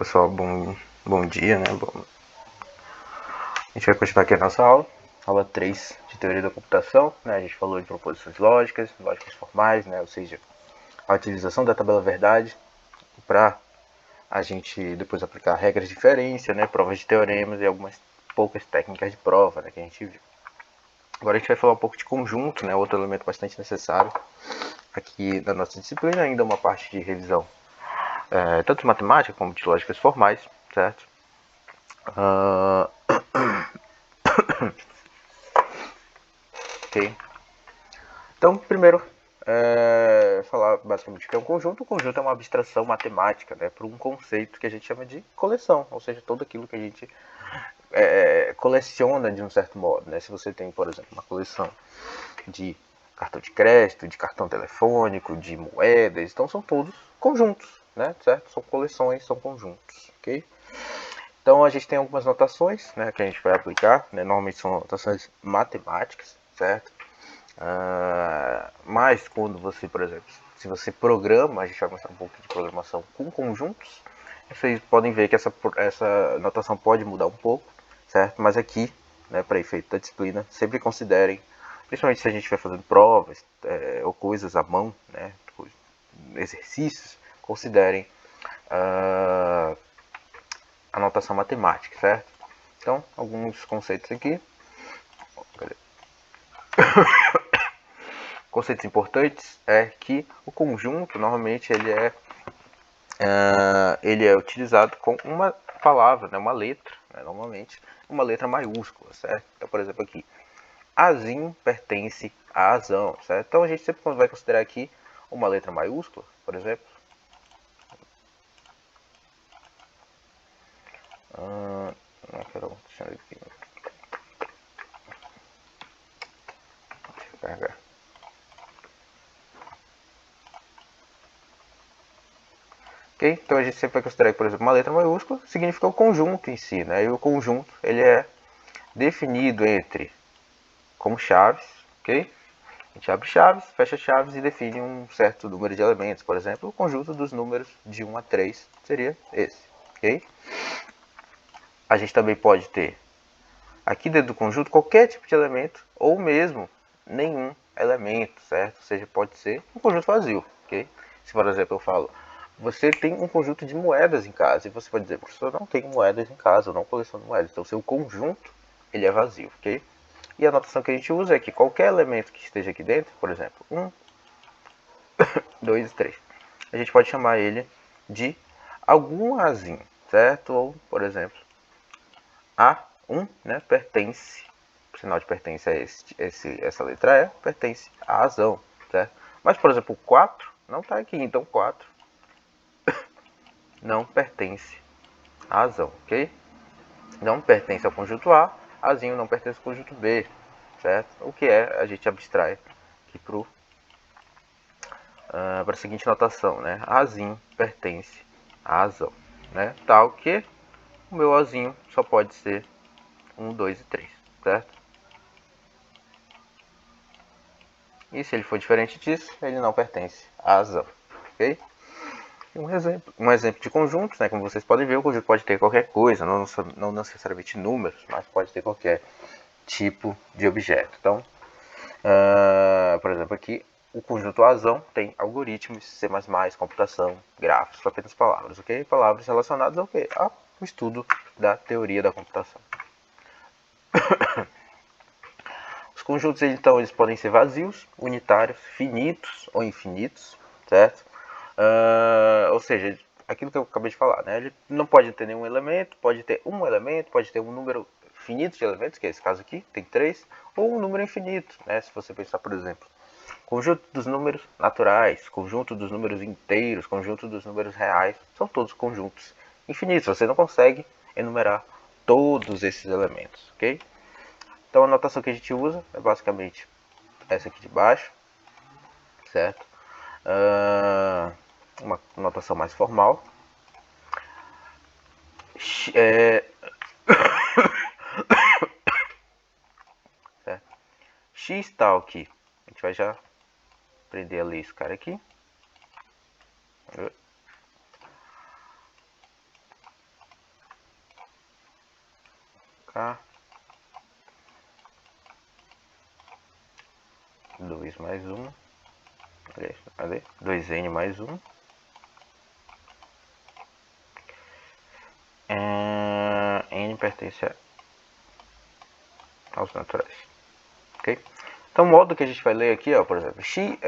pessoal, bom dia, né? A gente vai continuar aqui a nossa aula 3 de teoria da computação, né? A gente falou de proposições lógicas formais, né? Ou seja, a utilização da tabela verdade para a gente depois aplicar regras de inferência, né? Provas de teoremas e algumas poucas técnicas de prova, né? Que a gente viu. Agora a gente vai falar um pouco de conjunto, né? Outro elemento bastante necessário aqui na nossa disciplina, ainda uma parte de revisão tanto de matemática como de lógicas formais, certo? Ok. Então, primeiro, falar basicamente o que é um conjunto. O conjunto é uma abstração matemática, né, para um conceito que a gente chama de coleção, ou seja, tudo aquilo que a gente coleciona de um certo modo, né? Se você tem, por exemplo, uma coleção de cartão de crédito, de cartão telefônico, de moedas, então são todos conjuntos, né? Certo? São coleções, são conjuntos, ok? Então a gente tem algumas notações, né, que a gente vai aplicar, né? Normalmente são notações matemáticas, certo? Mas quando você, por exemplo, se você programa, a gente vai mostrar um pouco de programação com conjuntos, vocês podem ver que essa notação pode mudar um pouco, certo? Mas aqui, né, para efeito da disciplina, sempre considerem, principalmente se a gente vai fazendo provas ou coisas à mão, né, exercícios, considerem a notação matemática, certo? Então, alguns conceitos aqui. Conceitos importantes é que o conjunto normalmente ele é utilizado com uma palavra, né, uma letra, né, normalmente uma letra maiúscula, certo? Então, por exemplo, aqui, azinho pertence a azão, certo? Então a gente sempre vai considerar aqui uma letra maiúscula, por exemplo. Deixa eu carregar. Okay? Então a gente sempre vai considerar, por exemplo, uma letra maiúscula significa o conjunto em si, né? E o conjunto ele é definido entre como chaves, ok? A gente abre chaves, fecha chaves e define um certo número de elementos. Por exemplo, o conjunto dos números de 1 a 3 seria esse, ok? A gente também pode ter aqui dentro do conjunto qualquer tipo de elemento ou mesmo nenhum elemento, certo? Ou seja, pode ser um conjunto vazio, ok? Se, por exemplo, eu falo, você tem um conjunto de moedas em casa e você pode dizer, professor, eu não tenho moedas em casa, eu não coleciono moedas. Então, o seu conjunto ele é vazio, ok? E a notação que a gente usa é que qualquer elemento que esteja aqui dentro, por exemplo, 1, 2 e 3, a gente pode chamar ele de algum azinho, certo? Ou, por exemplo, A1, né, pertence, o sinal de pertence a essa letra E, pertence à razão, certo? Mas, por exemplo, 4 não está aqui, então 4 não pertence à razão, ok? Não pertence ao conjunto A, Azinho não pertence ao conjunto B, certo? O que é, a gente abstrai aqui para a seguinte notação, né? Azinho pertence à razão, né? Tal que o meu Azinho só pode ser 1, 2 e 3, certo? E se ele for diferente disso, ele não pertence à razão, ok? Um exemplo de conjunto, né? Como vocês podem ver, o conjunto pode ter qualquer coisa, não necessariamente números, mas pode ter qualquer tipo de objeto. Então, por exemplo, aqui o conjunto azão tem algoritmos, C++, computação, gráficos, apenas palavras, ok? Palavras relacionadas ao quê? Ao estudo da teoria da computação. Os conjuntos, então, eles podem ser vazios, unitários, finitos ou infinitos, certo? Ou seja, aquilo que eu acabei de falar, né? Ele não pode ter nenhum elemento, pode ter um elemento, pode ter um número finito de elementos, que é esse caso aqui, tem 3, ou um número infinito, né? Se você pensar, por exemplo, conjunto dos números naturais, conjunto dos números inteiros, conjunto dos números reais, são todos conjuntos infinitos. Você não consegue enumerar todos esses elementos, ok? Então a notação que a gente usa é basicamente essa aqui de baixo, certo? Uma notação mais formal. Certo? X tal aqui. A gente vai já aprender a ler esse cara aqui. K 2 mais 1, cadê? 2n mais 1, n pertence aos naturais, ok? Então o modo que a gente vai ler aqui, ó, por exemplo, x,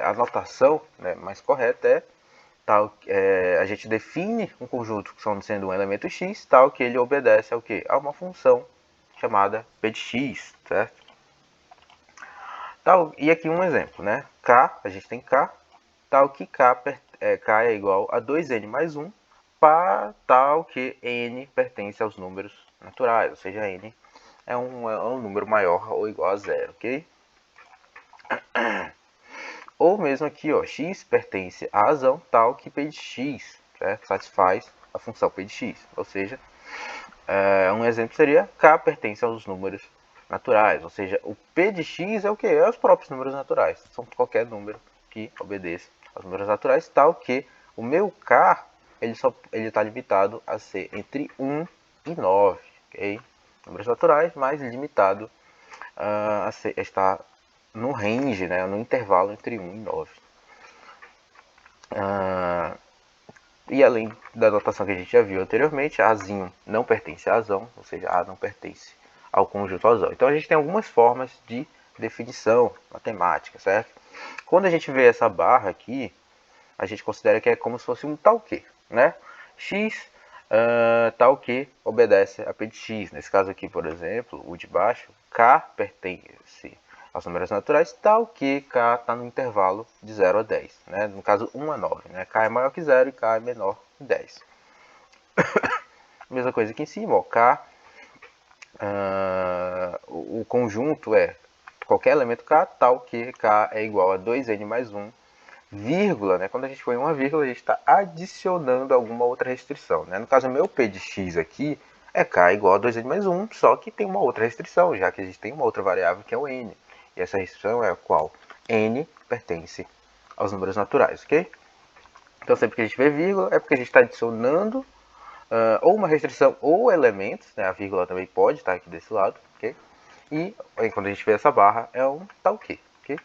a notação, né, mais correta é tal, a gente define um conjunto sendo um elemento x, tal que ele obedece ao quê? A uma função chamada p de x, certo? Tal, e aqui um exemplo, né? K, a gente tem K, tal que K é igual a 2n mais 1, para tal que n pertence aos números naturais, ou seja, n é um número maior ou igual a zero, ok? Ou mesmo aqui, ó, x pertence à razão tal que p de x, certo? Satisfaz a função p de x, ou seja, um exemplo seria k pertence aos números naturais, ou seja, o p de x é o que? É os próprios números naturais, são qualquer número que obedeça aos números naturais, tal que o meu k ele está limitado a ser entre 1 e 9, ok? Números naturais, mas limitado a estar no range, né, no intervalo entre 1 e 9. E além da notação que a gente já viu anteriormente, Azinho não pertence a Azão, ou seja, A não pertence ao conjunto Azão. Então a gente tem algumas formas de definição matemática, certo? Quando a gente vê essa barra aqui, a gente considera que é como se fosse um tal que, né? X tal que obedece a P de X. Nesse caso aqui, por exemplo, o de baixo, K pertence aos números naturais, tal que K está no intervalo de 0 a 10. Né? No caso, 1 a 9. Né? K é maior que 0 e K é menor que 10. Mesma coisa aqui em cima, ó, K, o conjunto é qualquer elemento K, tal que K é igual a 2n mais 1, vírgula, né? Quando a gente põe uma vírgula, a gente está adicionando alguma outra restrição, né? No caso, meu P de x aqui é K igual a 2n mais 1, só que tem uma outra restrição, já que a gente tem uma outra variável que é o n. E essa restrição é a qual? N pertence aos números naturais, ok? Então, sempre que a gente vê vírgula, é porque a gente está adicionando ou uma restrição ou elementos, né? A vírgula também pode estar aqui desse lado, ok? E aí, quando a gente vê essa barra, é um tal que, ok?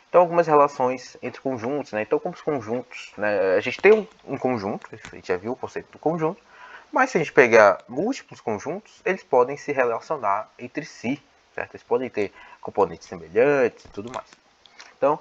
Então, algumas relações entre conjuntos, né? Então, como os conjuntos, né? A gente tem um conjunto, a gente já viu o conceito do conjunto, mas se a gente pegar múltiplos conjuntos, eles podem se relacionar entre si, certo? Eles podem ter componentes semelhantes e tudo mais. Então,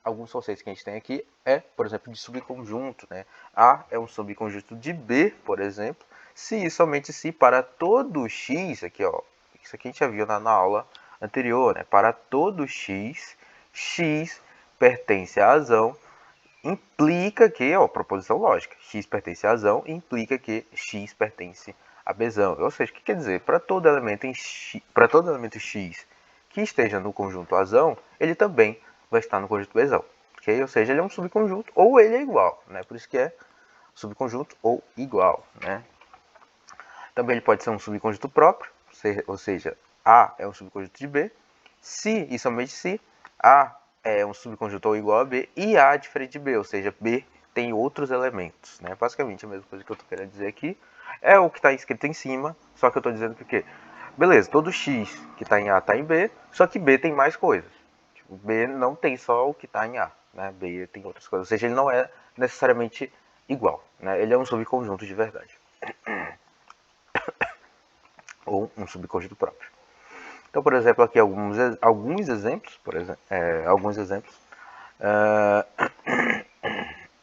alguns conceitos que a gente tem aqui é, por exemplo, de subconjunto, né? A é um subconjunto de B, por exemplo, se e somente se para todo x, aqui ó, isso aqui a gente já viu na aula anterior, né? Para todo x, x pertence à razão, implica que, ó, proposição lógica, x pertence à razão, implica que x pertence a Bzão. Ou seja, o que quer dizer? Para todo elemento x que esteja no conjunto azão, ele também vai estar no conjunto Bzão. Okay? Ou seja, ele é um subconjunto ou ele é igual. Né? Por isso que é subconjunto ou igual. Né? Também ele pode ser um subconjunto próprio, ou seja, A é um subconjunto de B, se e somente se A é um subconjunto ou igual a B e A é diferente de B, ou seja, B tem outros elementos. Né? Basicamente a mesma coisa que eu estou querendo dizer aqui é o que está escrito em cima, só que eu estou dizendo que, beleza, todo X que está em A está em B, só que B tem mais coisas. Tipo, B não tem só o que está em A, né? B tem outras coisas, ou seja, ele não é necessariamente igual, né? Ele é um subconjunto de verdade. Ou um subconjunto próprio. Então, por exemplo, aqui alguns exemplos, por exemplo, alguns exemplos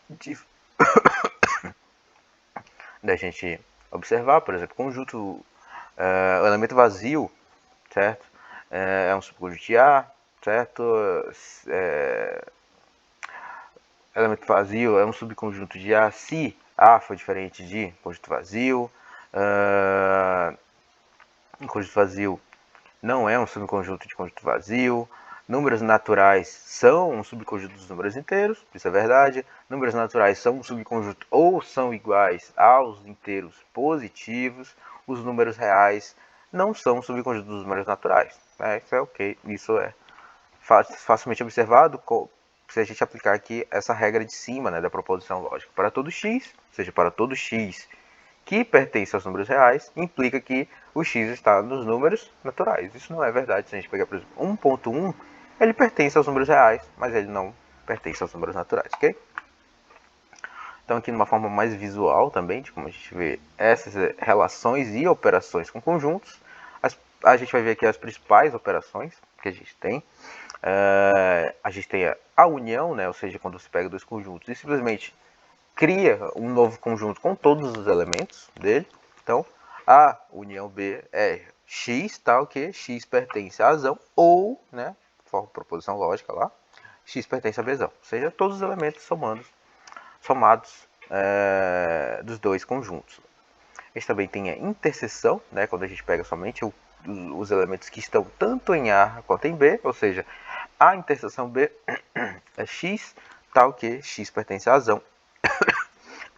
de, da gente observar, por exemplo, conjunto, o elemento vazio, certo? É um subconjunto de A, certo? Elemento vazio é um subconjunto de A se A for diferente de conjunto vazio. Um conjunto vazio não é um subconjunto de conjunto vazio. Números naturais são um subconjunto dos números inteiros, isso é verdade. Números naturais são um subconjunto ou são iguais aos inteiros positivos. Os números reais não são um subconjunto dos números naturais. Isso é ok, isso é facilmente observado se a gente aplicar aqui essa regra de cima, né, da proposição lógica para todo x, ou seja, para todo x que pertence aos números reais, implica que o x está nos números naturais. Isso não é verdade. Se a gente pegar, por exemplo, 1.1, ele pertence aos números reais, mas ele não pertence aos números naturais, ok? Então aqui numa forma mais visual também, de como a gente vê essas relações e operações com conjuntos, a gente vai ver aqui as principais operações que a gente tem. A gente tem a união, né? Ou seja, quando você pega dois conjuntos e simplesmente cria um novo conjunto com todos os elementos dele. Então, a união B é x tal que x pertence a Azão ou, né, forma proposição lógica lá, x pertence a Bzão. Ou seja, todos os elementos somados dos dois conjuntos. A gente também tem a interseção, né, quando a gente pega somente os elementos que estão tanto em A quanto em B, ou seja, a interseção B é x tal que x pertence a Azão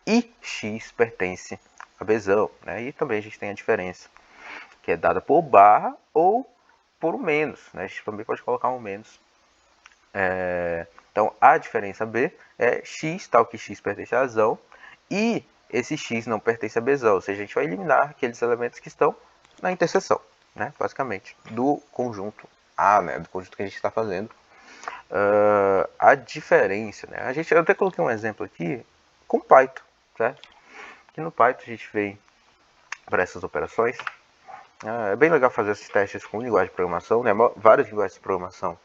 e x pertence a Bzão, né? E também a gente tem a diferença, que é dada por barra ou por um menos, né? A gente também pode colocar um menos. Então, a diferença B é x tal que x pertence a Azão e esse x não pertence a Bzão, ou seja, a gente vai eliminar aqueles elementos que estão na interseção, né? Basicamente, do conjunto A, né? Do conjunto que a gente está fazendo. A diferença, né? Eu até coloquei um exemplo aqui com Python, certo? Aqui no Python a gente vem para essas operações. É bem legal fazer esses testes com linguagem de programação, né? Várias linguagens de programação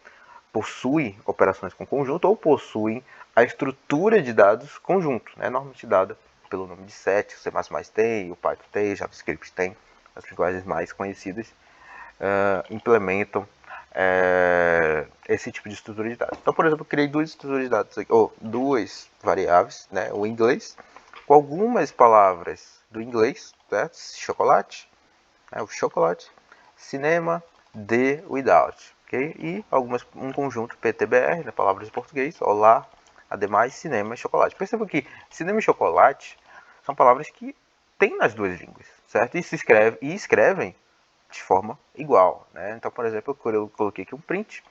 possuem operações com conjunto ou possuem a estrutura de dados conjunto, né? Normalmente dada pelo nome de set, o C++ tem, o Python tem, o JavaScript tem, as linguagens mais conhecidas implementam esse tipo de estrutura de dados. Então, por exemplo, eu criei duas estruturas de dados, ou duas variáveis, né? O inglês, com algumas palavras do inglês, certo? Chocolate, o chocolate, cinema, the, without, ok? E um conjunto PTBR, né, palavras em português, olá, ademais, cinema e chocolate. Perceba que cinema e chocolate são palavras que tem nas duas línguas, certo? E escrevem de forma igual, né? Então, por exemplo, eu coloquei aqui um print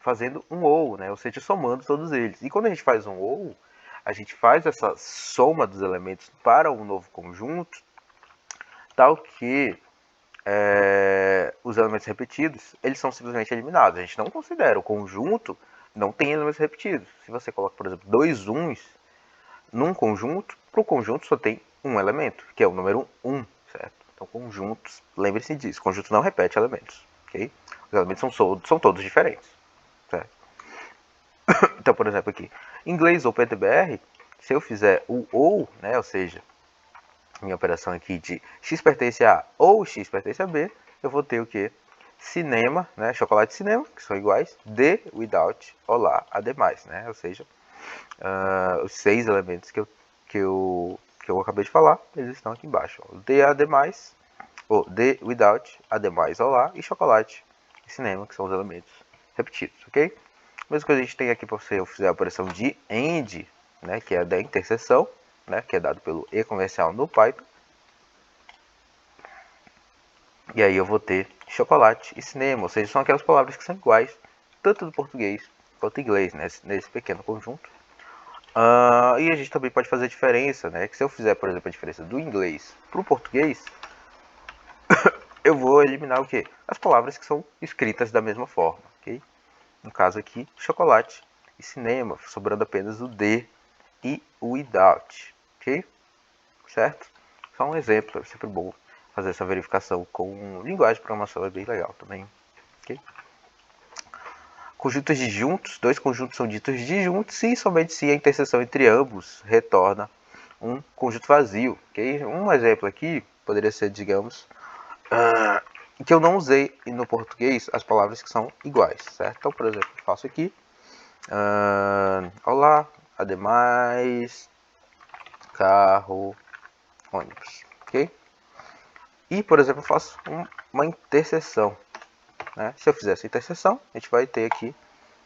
fazendo um ou, né? Ou seja, somando todos eles. E quando a gente faz um ou, a gente faz essa soma dos elementos para um novo conjunto, tal que os elementos repetidos, eles são simplesmente eliminados. A gente não considera o conjunto, não tem elementos repetidos. Se você coloca, por exemplo, dois uns num conjunto, para o conjunto só tem um elemento, que é o número 1, certo? Então, conjuntos, lembre-se disso, conjunto não repete elementos, ok? Os elementos são todos diferentes, certo? Então, por exemplo, aqui, inglês ou PTBR, se eu fizer o ou, né, ou seja, minha operação aqui de x pertence a A ou x pertence a B, eu vou ter o que? Cinema, né? Chocolate e cinema, que são iguais, the, without, olá, ademais, né? Ou seja, os 6 elementos que eu acabei de falar, eles estão aqui embaixo. The, ademais, ou the, without, ademais, olá, e chocolate e cinema, que são os elementos repetidos, ok? A mesma coisa a gente tem aqui para você fazer a operação de AND, né? Que é a da interseção, né, que é dado pelo e comercial no Python. E aí eu vou ter chocolate e cinema, ou seja, são aquelas palavras que são iguais, tanto do português quanto do inglês, né, nesse pequeno conjunto. E a gente também pode fazer a diferença, né, que se eu fizer, por exemplo, a diferença do inglês para o português, eu vou eliminar o quê? As palavras que são escritas da mesma forma, ok? No caso aqui, chocolate e cinema, sobrando apenas o the e o without, ok? Certo? Só um exemplo, é sempre bom fazer essa verificação com linguagem de programação, é bem legal também. Okay? Conjuntos disjuntos, dois conjuntos são ditos disjuntos e somente se a interseção entre ambos retorna um conjunto vazio. Okay? Um exemplo aqui poderia ser, digamos, que eu não usei no português as palavras que são iguais, certo? Então, por exemplo, eu faço aqui, olá, ademais, carro, ônibus, ok? E, por exemplo, eu faço uma interseção, né? Se eu fizer essa interseção, a gente vai ter aqui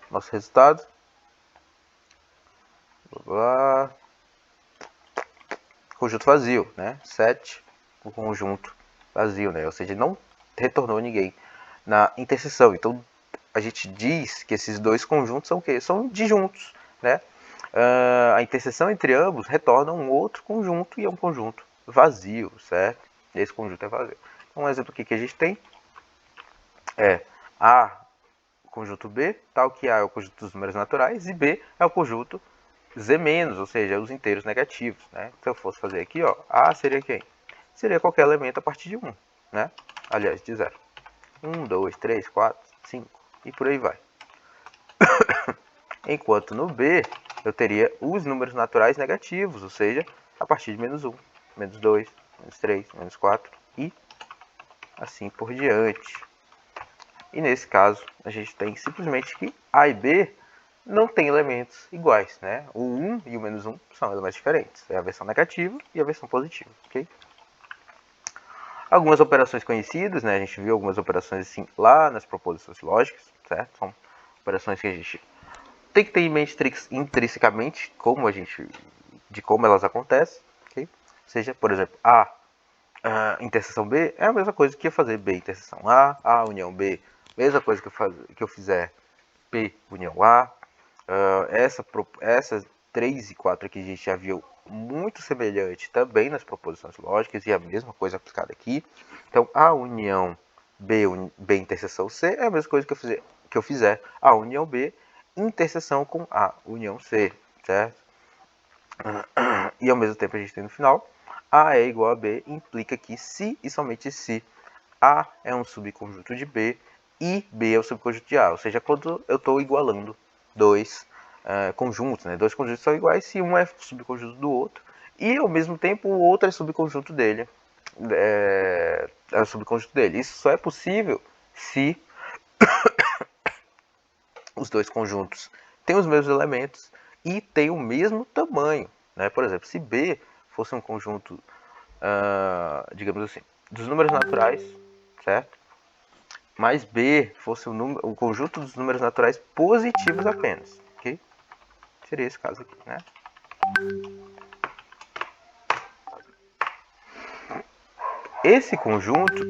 nosso resultado. Conjunto vazio, né? 7, o conjunto vazio, né? Ou seja, não retornou ninguém na interseção. Então, a gente diz que esses dois conjuntos são o quê? São disjuntos, né? A interseção entre ambos retorna um outro conjunto e é um conjunto vazio, certo? Esse conjunto é vazio. Um exemplo aqui que a gente tem é A, o conjunto B, tal que A é o conjunto dos números naturais e B é o conjunto Z-, ou seja, os inteiros negativos, né? Se eu fosse fazer aqui, ó, A seria quem? Seria qualquer elemento a partir de 1, né? Aliás, de 0. 1, 2, 3, 4, 5 e por aí vai. Enquanto no B, eu teria os números naturais negativos, ou seja, a partir de menos 1, menos 2, menos 3, menos 4 e assim por diante. E nesse caso, a gente tem simplesmente que A e B não têm elementos iguais, né? O 1 e o menos 1 são elementos diferentes. É a versão negativa e a versão positiva, ok? Algumas operações conhecidas, né? A gente viu algumas operações assim lá nas proposições lógicas, certo? São operações que a gente tem que ter em mente intrinsecamente de como elas acontecem, ok? Ou seja, por exemplo, A interseção B é a mesma coisa que eu fazer B interseção A união B, mesma coisa que eu fizer P união A. Essas 3 e 4 aqui a gente já viu muito semelhante também nas proposições lógicas e a mesma coisa aplicada aqui. Então, A união B interseção C é a mesma coisa que eu fizer A união B interseção com A união C, certo? E ao mesmo tempo a gente tem no final A é igual a B, implica que se e somente se A é um subconjunto de B e B é o subconjunto de A, ou seja, quando eu estou igualando dois conjuntos, né? Dois conjuntos são iguais se um é subconjunto do outro e ao mesmo tempo o outro é subconjunto dele. É o subconjunto dele. Isso só é possível se os dois conjuntos têm os mesmos elementos e têm o mesmo tamanho, né? Por exemplo, se B fosse um conjunto, digamos assim, dos números naturais, certo? Mais B fosse o conjunto dos números naturais positivos apenas, ok? Seria esse caso aqui, né? Esse conjunto,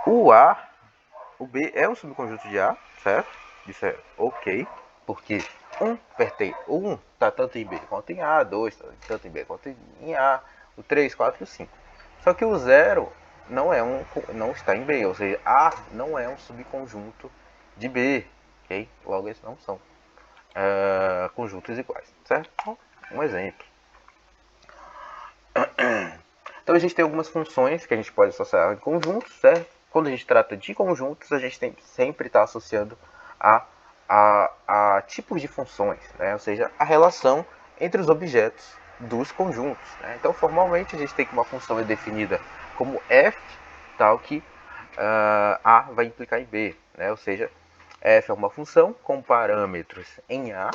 o B é um subconjunto de A, certo? Isso é ok, porque um está tanto em B quanto em A, 2 está tanto em B quanto em A, o 3, 4 e o 5. Só que o 0 não está em B, ou seja, A não é um subconjunto de B, ok? Logo, esses não são conjuntos iguais, certo? Um exemplo. Então a gente tem algumas funções que a gente pode associar em conjuntos, certo? Quando a gente trata de conjuntos, a gente tem que sempre estar associando a tipos de funções, né? Ou seja, a relação entre os objetos dos conjuntos, né? Então, formalmente, a gente tem que uma função é definida como f, tal que A vai implicar em B, né? Ou seja, f é uma função com parâmetros em A,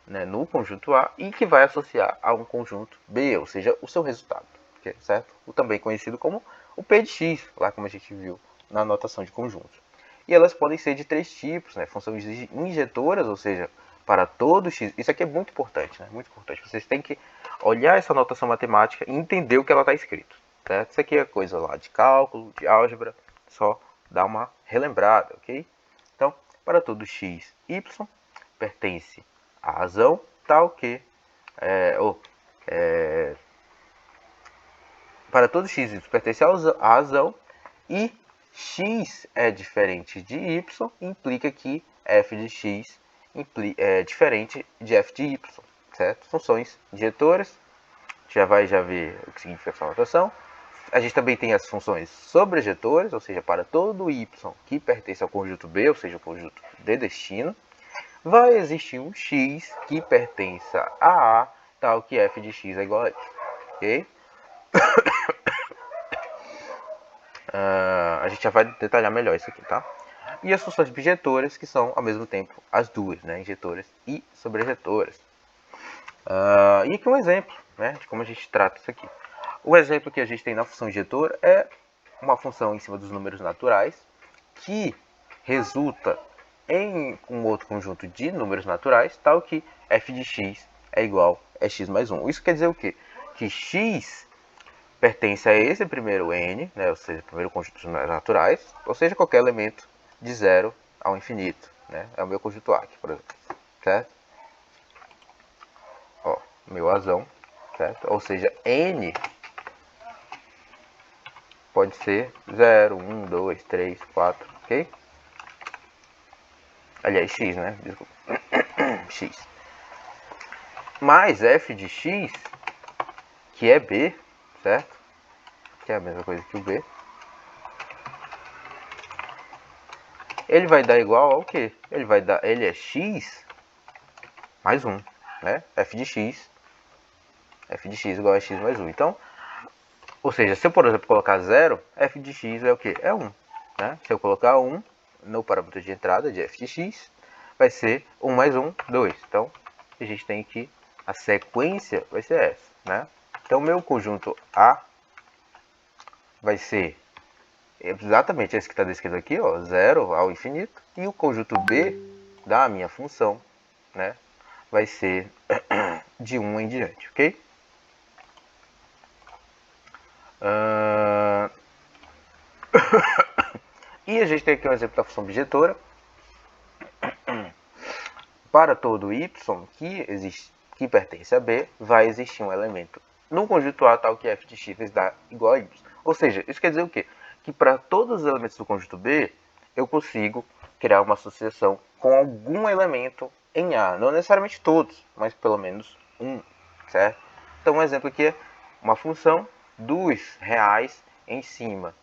né, no conjunto A, e que vai associar a um conjunto B, ou seja, o seu resultado, certo? O também conhecido como o P de x, lá como a gente viu na notação de conjuntos. E elas podem ser de três tipos, né? Funções injetoras, ou seja, para todo x. Isso aqui é muito importante, né? Muito importante. Vocês têm que olhar essa notação matemática e entender o que ela está escrito, certo? Isso aqui é coisa lá de cálculo, de álgebra, só dá uma relembrada, ok? Então, para todo x, y pertence à razão tal que para todo x y pertence à razão e x é diferente de y, implica que f de x é diferente de f de y, certo? Funções injetoras, já ver o que significa essa notação. A gente também tem as funções sobrejetoras, ou seja, para todo y que pertence ao conjunto B, ou seja, o conjunto de destino, vai existir um x que pertença a A, tal que f de x é igual a isso, ok? A gente já vai detalhar melhor isso aqui, tá? E as funções bijetoras, que são ao mesmo tempo as duas, né? Injetoras e sobrejetoras. E aqui um exemplo, né, de como a gente trata isso aqui. O exemplo que a gente tem na função injetora é uma função em cima dos números naturais que resulta em um outro conjunto de números naturais, tal que f de x é igual a x mais 1. Isso quer dizer o quê? Que x pertence a esse primeiro n, né, ou seja, o primeiro conjunto de números naturais, ou seja, qualquer elemento de 0 ao infinito, né? É o meu conjunto A aqui, por exemplo, certo? Ó, meu Azão, certo? Ou seja, N pode ser 0, 1, 2, 3, 4, ok? Aliás, X, né? Desculpa. X. Mais f de x, que é b, certo? Que é a mesma coisa que o b. Ele vai dar igual ao quê? Ele é x mais 1, né? F de x igual a x mais 1. Então, ou seja, se eu, por exemplo, colocar 0, f de x é o quê? É 1, né? Se eu colocar 1 no parâmetro de entrada de f de x, vai ser 1 mais 1, 2. Então, a gente tem que a sequência vai ser essa, né? Então, meu conjunto A vai ser exatamente esse que está descrito aqui, ó, 0 ao infinito. E o conjunto B da minha função, né, vai ser de 1 em diante, ok? E a gente tem aqui um exemplo da função bijetora. Para todo y que pertence a B, vai existir um elemento no conjunto A tal que f de x dá igual a y. Ou seja, isso quer dizer o quê? Que para todos os elementos do conjunto B, eu consigo criar uma associação com algum elemento em A. Não necessariamente todos, mas pelo menos um, certo? Então, um exemplo aqui é uma função dos reais em cima,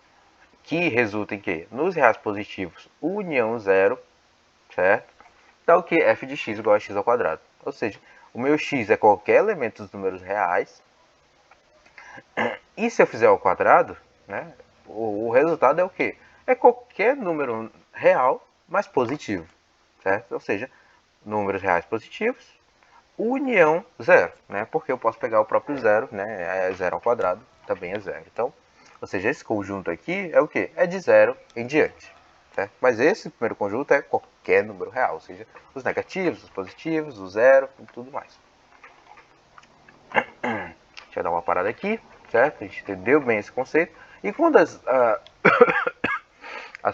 que resulta em quê? Nos reais positivos, união zero, certo? Tal que f de x igual a x ao quadrado. Ou seja, o meu x é qualquer elemento dos números reais. E se eu fizer ao quadrado, né, o resultado é o quê? É qualquer número real mais positivo, certo? Ou seja, números reais positivos, união zero, né? Porque eu posso pegar o próprio zero, né? É zero ao quadrado, também é zero. Então, ou seja, esse conjunto aqui é o quê? É de zero em diante. Certo? Mas esse primeiro conjunto é qualquer número real, ou seja, os negativos, os positivos, o zero e tudo mais. Deixa eu dar uma parada aqui, certo? A gente entendeu bem esse conceito. E quando as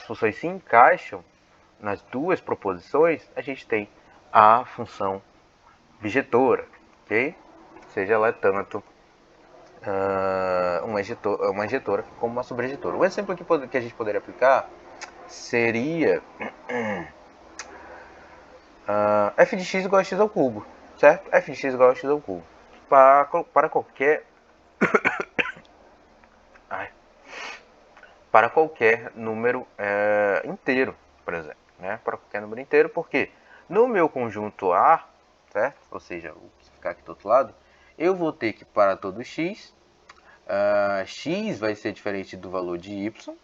funções se encaixam nas duas proposições, a gente tem a função bijetora, ok? Ou seja, ela é tanto uma injetora como uma sobreinjetora. Um exemplo que a gente poderia aplicar seria f de x igual a x ao cubo, certo? F de x igual a x ao cubo. Para qualquer para qualquer número inteiro, por exemplo, né? Para qualquer número inteiro, porque no meu conjunto A, certo? Ou seja, vou ficar aqui do outro lado, eu vou ter que para todo x, x vai ser diferente do valor de y,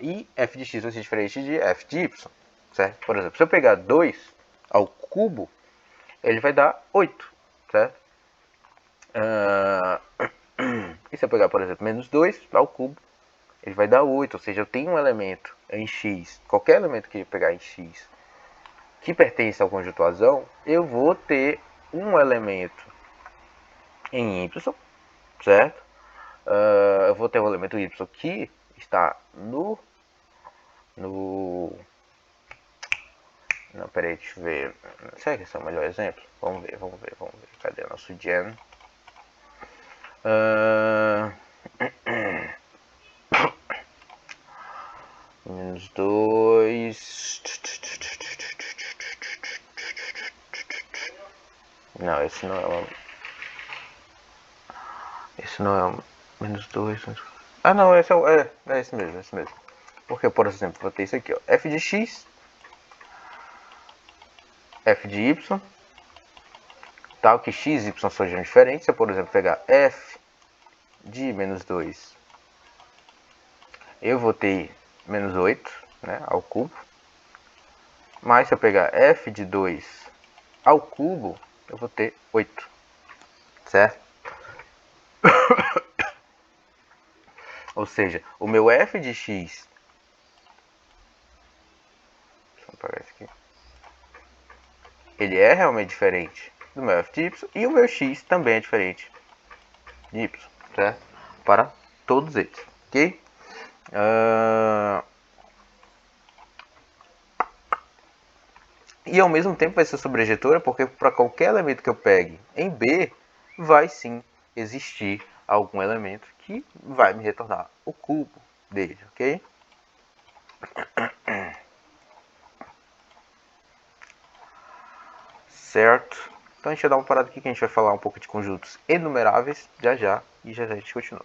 e f de x vai ser diferente de f de y, certo? Por exemplo, se eu pegar 2 ao cubo, ele vai dar 8, certo? E se eu pegar, por exemplo, menos 2 ao cubo, ele vai dar 8, ou seja, eu tenho um elemento em x, qualquer elemento que eu pegar em x, que pertence ao conjunto azão, eu vou ter um elemento em y, certo? Eu vou ter um elemento y que está no... Não, peraí, deixa eu ver. Será que esse é o melhor exemplo? Vamos ver. Cadê o nosso gen? Menos 2. Não, esse não é o... Esse não é o... Menos 2. Ah, não, esse é o... É esse mesmo, Porque, por exemplo, vou ter isso aqui, ó. F de x, f de y, tal que x e y sejam diferentes. Se eu, por exemplo, pegar f de menos 2, eu vou ter menos 8, né, ao cubo. Mas se eu pegar f de 2 ao cubo, eu vou ter 8, certo? Ou seja, o meu f de x... Deixa eu apagar isso aqui. Ele é realmente diferente do meu f de y, e o meu x também é diferente de y, certo? Para todos eles, ok? E ao mesmo tempo vai ser sobrejetora, porque para qualquer elemento que eu pegue em B, vai sim existir algum elemento que vai me retornar o cubo dele, ok? Certo? Então a gente vai dar uma parada aqui que a gente vai falar um pouco de conjuntos enumeráveis já já, e já já a gente continua.